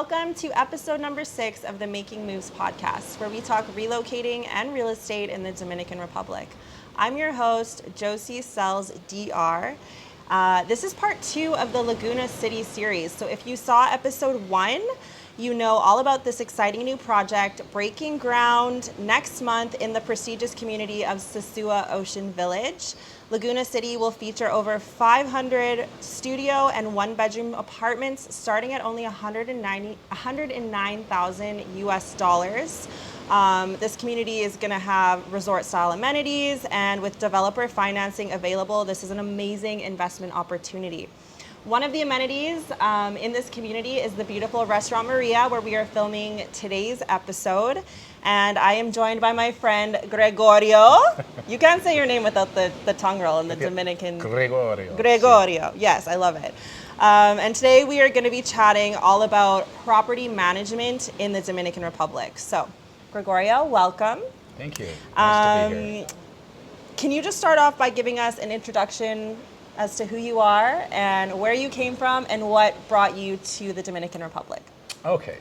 welcome to episode number 6 of the Making Moves podcast, where we talk relocating and real estate in the Dominican Republic. I'm your host, Josie Sells DR. This is part 2 of the Laguna City series. So if you saw episode 1, you know all about this exciting new project breaking ground next month in the prestigious community of Sosua Ocean Village. Laguna City will feature over 500 studio and one-bedroom apartments starting at only $109,000 US dollars. This community is going to have resort-style amenities, and with developer financing available, this is an amazing investment opportunity. One of the amenities in this community is the beautiful Restaurant Maria, where we are filming today's episode. And I am joined by my friend Gregorio. You can't say your name without the tongue roll in the Dominican. Gregorio. Yes, I love it. And today we are going to be chatting all about property management in the Dominican Republic. So, Gregorio, welcome. Thank you. Nice to be here. Can you just start off by giving us an introduction as to who you are and where you came from and what brought you to the Dominican Republic? Okay.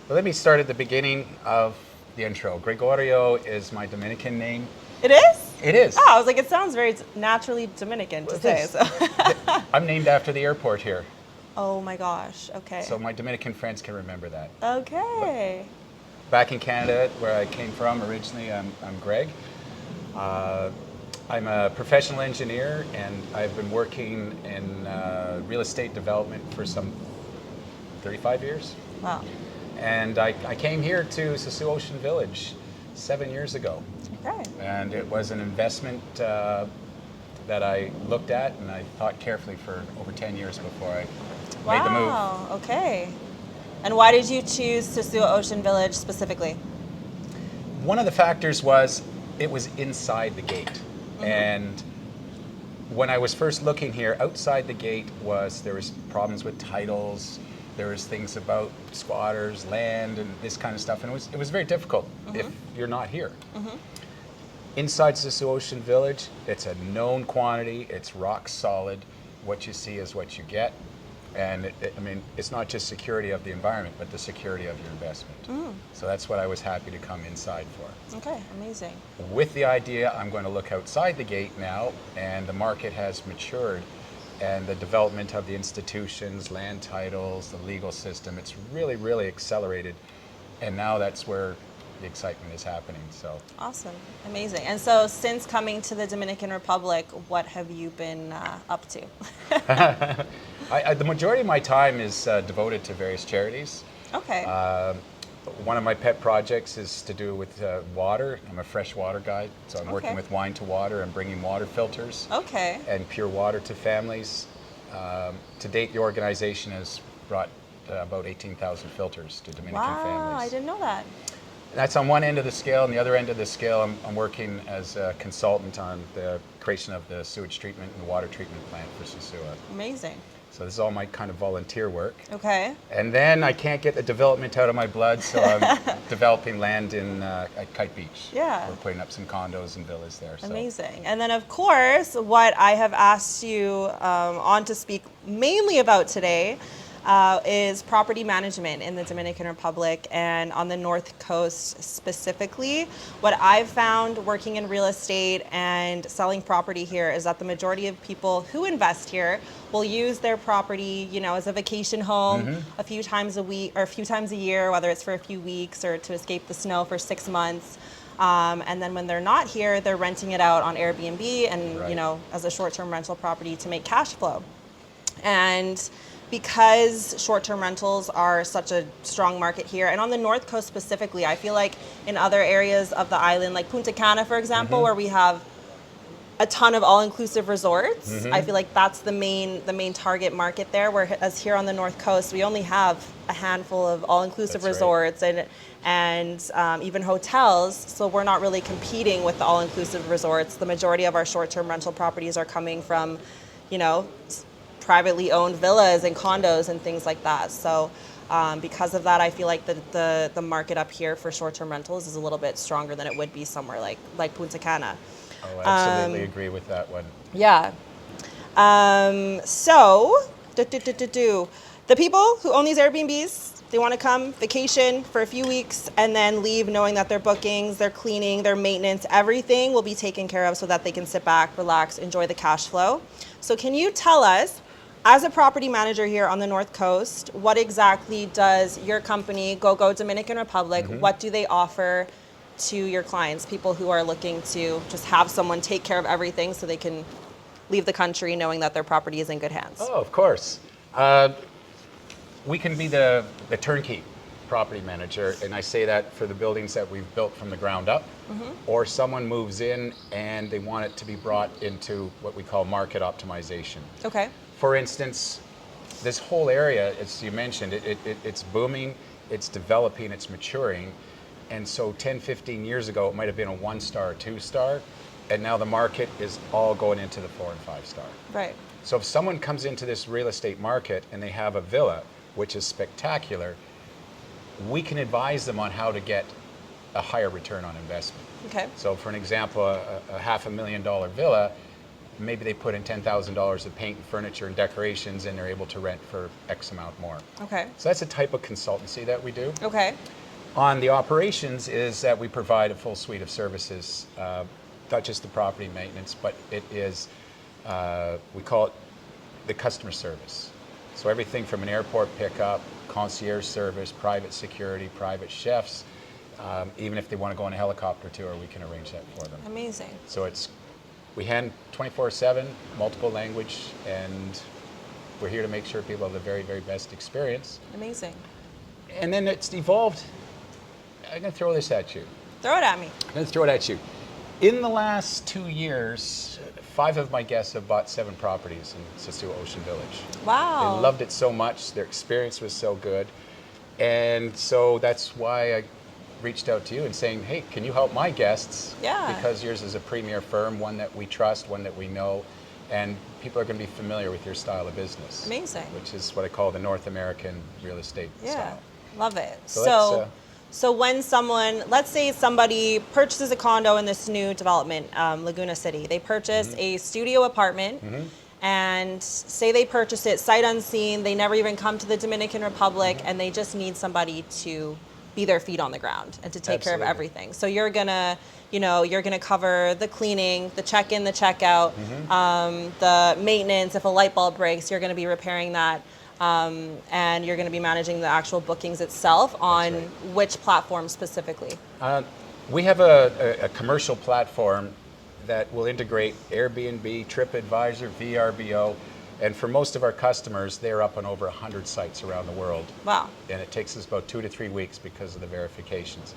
Well, let me start at the beginning of the intro. Gregorio is my Dominican name. It is? It is. Oh, I was like, it sounds very naturally Dominican to say. So. I'm named after the airport here. Oh my gosh, okay. So my Dominican friends can remember that. Okay. But back in Canada, where I came from originally, I'm Greg. I'm a professional engineer, and I've been working in real estate development for some 35 years. Wow. And I came here to Sosua Ocean Village 7 years ago. Okay. And it was an investment that I looked at, and I thought carefully for over 10 years before I made the move. Wow, okay. And why did you choose Sosua Ocean Village specifically? One of the factors was it was inside the gate. Mm-hmm. And when I was first looking here, outside the gate there was problems with titles. There was things about squatters, land, and this kind of stuff, and it was very difficult if you're not here. Mm-hmm. Inside Sosua Ocean Village, it's a known quantity. It's rock solid. What you see is what you get, and it's not just security of the environment, but the security of your investment. Mm. So that's what I was happy to come inside for. Okay, amazing. With the idea, I'm going to look outside the gate now, and the market has matured. And the development of the institutions, land titles, the legal system, it's really, really accelerated. And now that's where the excitement is happening. So awesome, amazing. And so since coming to the Dominican Republic, what have you been up to? The majority of my time is devoted to various charities. Okay. One of my pet projects is to do with water. I'm a fresh water guide, so I'm working with Wine to Water and bringing water filters and pure water to families. To date, the organization has brought about 18,000 filters to Dominican families. Wow, I didn't know that. That's on one end of the scale. On the other end of the scale, I'm working as a consultant on the creation of the sewage treatment and water treatment plant for Sosua. Amazing. So this is all my kind of volunteer work. Okay. And then I can't get the development out of my blood, so I'm developing land at Kite Beach. Yeah. We're putting up some condos and villas there. So. Amazing. And then, of course, what I have asked you on to speak mainly about today is property management in the Dominican Republic and on the North Coast specifically. What I've found working in real estate and selling property here is that the majority of people who invest here will use their property, as a vacation home a few times a week or a few times a year, whether it's for a few weeks or to escape the snow for 6 months. And then when they're not here, they're renting it out on Airbnb and, as a short-term rental property to make cash flow. And because short-term rentals are such a strong market here, and on the North Coast specifically, I feel like in other areas of the island, like Punta Cana, for example, where we have a ton of all-inclusive resorts, I feel like that's the main target market there, whereas here on the North Coast, we only have a handful of all-inclusive resorts and even hotels, so we're not really competing with the all-inclusive resorts. The majority of our short-term rental properties are coming from, privately owned villas and condos and things like that. So because of that, I feel like the market up here for short-term rentals is a little bit stronger than it would be somewhere like Punta Cana. Oh, I absolutely agree with that one. Yeah. So The people who own these Airbnbs, they want to come vacation for a few weeks and then leave knowing that their bookings, their cleaning, their maintenance, everything will be taken care of so that they can sit back, relax, enjoy the cash flow. So can you tell us, as a property manager here on the North Coast, what exactly does your company, Gogo Dominican Republic, what do they offer to your clients, people who are looking to just have someone take care of everything so they can leave the country knowing that their property is in good hands? Oh, of course. We can be the turnkey property manager, and I say that for the buildings that we've built from the ground up, or someone moves in and they want it to be brought into what we call market optimization. Okay. For instance, this whole area, as you mentioned, it's booming, it's developing, it's maturing, and so 10, 15 years ago, it might have been a 1-star or 2-star, and now the market is all going into the 4 and 5-star. Right. So if someone comes into this real estate market and they have a villa, which is spectacular, we can advise them on how to get a higher return on investment. Okay. So for an example, a $500,000 villa, maybe they put in $10,000 of paint and furniture and decorations and they're able to rent for X amount more. Okay. So that's a type of consultancy that we do. Okay. On the operations is that we provide a full suite of services, not just the property maintenance, but it is, we call it the customer service. So everything from an airport pickup, concierge service, private security, private chefs, even if they want to go on a helicopter tour, we can arrange that for them. Amazing. So we hand 24/7, multiple language, and we're here to make sure people have the very, very best experience. Amazing. And then it's evolved. I'm going to throw this at you. Throw it at me. I'm going to throw it at you. In the last 2 years, 5 of my guests have bought 7 properties in Sosua Ocean Village. Wow. They loved it so much. Their experience was so good. And so that's why I reached out to you and saying, hey, can you help my guests? Yeah. Because yours is a premier firm, one that we trust, one that we know, and people are going to be familiar with your style of business. Amazing. Which is what I call the North American real estate style. Love it. So So when someone, let's say somebody purchases a condo in this new development, Laguna City, they purchase a studio apartment and say they purchase it sight unseen, they never even come to the Dominican Republic and they just need somebody to be their feet on the ground and to take care of everything. So you're gonna, you're gonna cover the cleaning, the check-in, the check-out, the maintenance. If a light bulb breaks, you're gonna be repairing that. And you're going to be managing the actual bookings itself on which platform specifically? We have a commercial platform that will integrate Airbnb, TripAdvisor, VRBO, and for most of our customers, they're up on over 100 sites around the world. Wow. And it takes us about 2 to 3 weeks because of the verifications.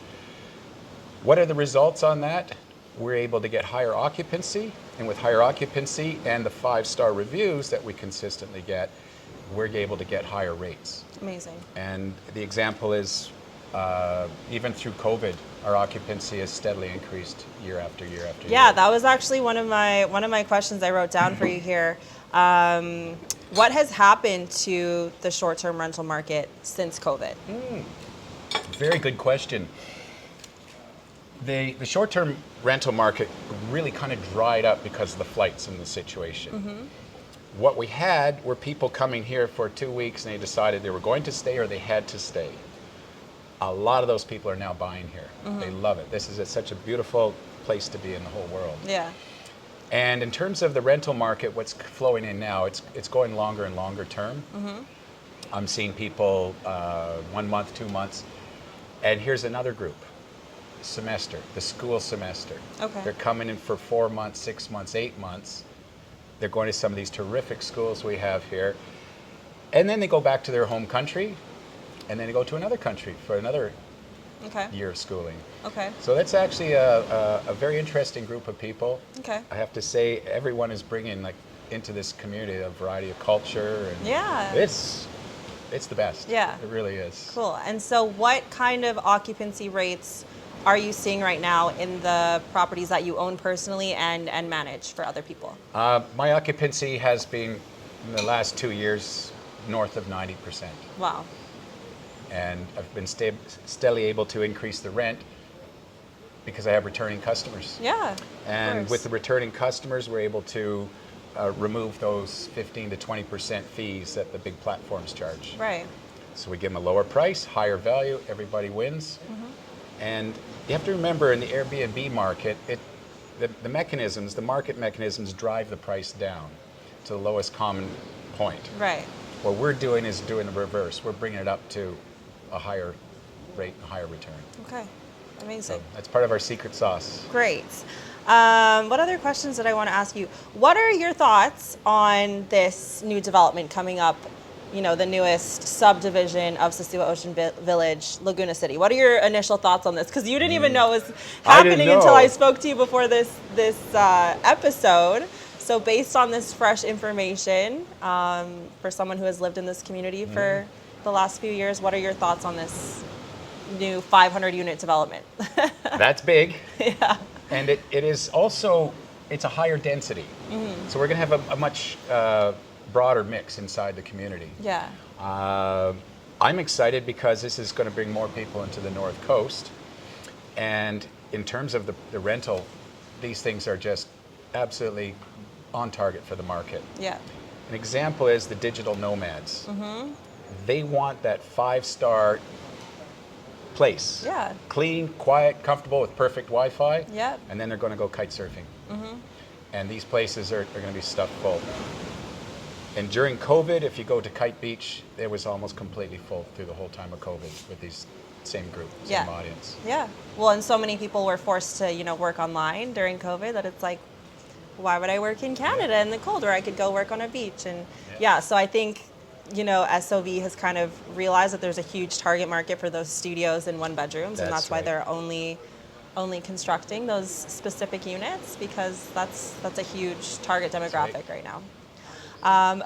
What are the results on that? We're able to get higher occupancy, and with higher occupancy and the 5-star reviews that we consistently get, we're able to get higher rates. Amazing. And the example is, even through COVID, our occupancy has steadily increased year after year after year. Yeah, that was actually one of my questions I wrote down for you here. What has happened to the short-term rental market since COVID? Very good question. The short-term rental market really kind of dried up because of the flights and the situation. What we had were people coming here for 2 weeks and they decided they were going to stay or they had to stay. A lot of those people are now buying here. They love it. This is such a beautiful place to be in the whole world. Yeah. And in terms of the rental market, what's flowing in now, it's going longer and longer term. I'm seeing people 1 month, 2 months. And here's another group, semester, the school semester. Okay. They're coming in for 4 months, 6 months, 8 months. They're going to some of these terrific schools we have here. And then they go back to their home country, and then they go to another country for another year of schooling. Okay. So that's actually a very interesting group of people. Okay. I have to say, everyone is bringing into this community a variety of culture. And Yeah. It's the best. Yeah. It really is. Cool. And so what kind of occupancy rates are you seeing right now in the properties that you own personally and manage for other people? My occupancy has been, in the last 2 years, north of 90%. Wow. And I've been steadily able to increase the rent because I have returning customers. Yeah. And with the returning customers, we're able to remove those 15 to 20% fees that the big platforms charge. Right. So we give them a lower price, higher value, everybody wins. And you have to remember in the Airbnb market, the mechanisms, the market mechanisms drive the price down to the lowest common point. Right. What we're doing is doing the reverse. We're bringing it up to a higher rate, a higher return. Okay. Amazing. So that's part of our secret sauce. Great. What other questions did I want to ask you? What are your thoughts on this new development coming up, you know, the newest subdivision of Sosua Ocean Village, Laguna City? What are your initial thoughts on this? Because you didn't even know it was happening until I spoke to you before this episode. So based on this fresh information, for someone who has lived in this community for the last few years, what are your thoughts on this new 500-unit development? That's big. Yeah. And it is also, it's a higher density. So we're going to have a much broader mix inside the community. Yeah. I'm excited because this is going to bring more people into the North Coast. And in terms of the rental, these things are just absolutely on target for the market. Yeah. An example is the digital nomads. They want that 5-star place. Yeah. Clean, quiet, comfortable with perfect Wi-Fi. Yep. And then they're going to go kite surfing. And these places are going to be stuffed full. And during COVID, if you go to Kite Beach, it was almost completely full through the whole time of COVID with these same group, same audience. Yeah. Well, and so many people were forced to, you know, work online during COVID that it's like, why would I work in Canada in the cold where I could go work on a beach? And so I think, you know, SOV has kind of realized that there's a huge target market for those studios and 1-bedrooms, and that's why they're only constructing those specific units, because that's a huge target demographic right now.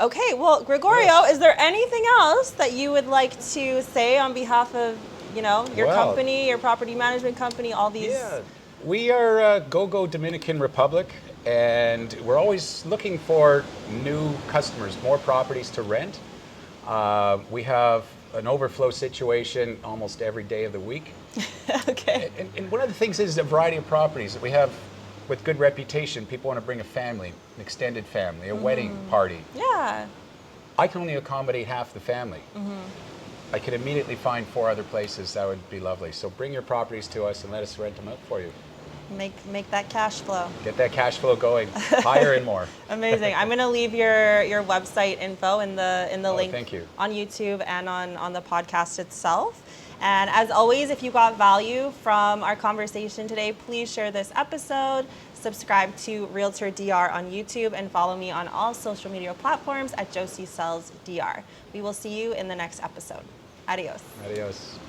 Okay, well, Gregorio, is there anything else that you would like to say on behalf of, you know, your company, your property management company, all these? Yeah, we are Gogo Dominican Republic, and we're always looking for new customers, more properties to rent. We have an overflow situation almost every day of the week. Okay. And one of the things is a variety of properties that we have with good reputation. People want to bring a family, an extended family, a wedding party. Yeah. I can only accommodate half the family. I could immediately find 4 other places that would be lovely. So bring your properties to us and let us rent them out for you. Make that cash flow. Get that cash flow going, higher and more. Amazing. I'm going to leave your website info in the link thank you. on YouTube and on the podcast itself. And as always, if you got value from our conversation today, please share this episode, subscribe to Realtor DR on YouTube, and follow me on all social media platforms at Josie Sells DR. We will see you in the next episode. Adios. Adios.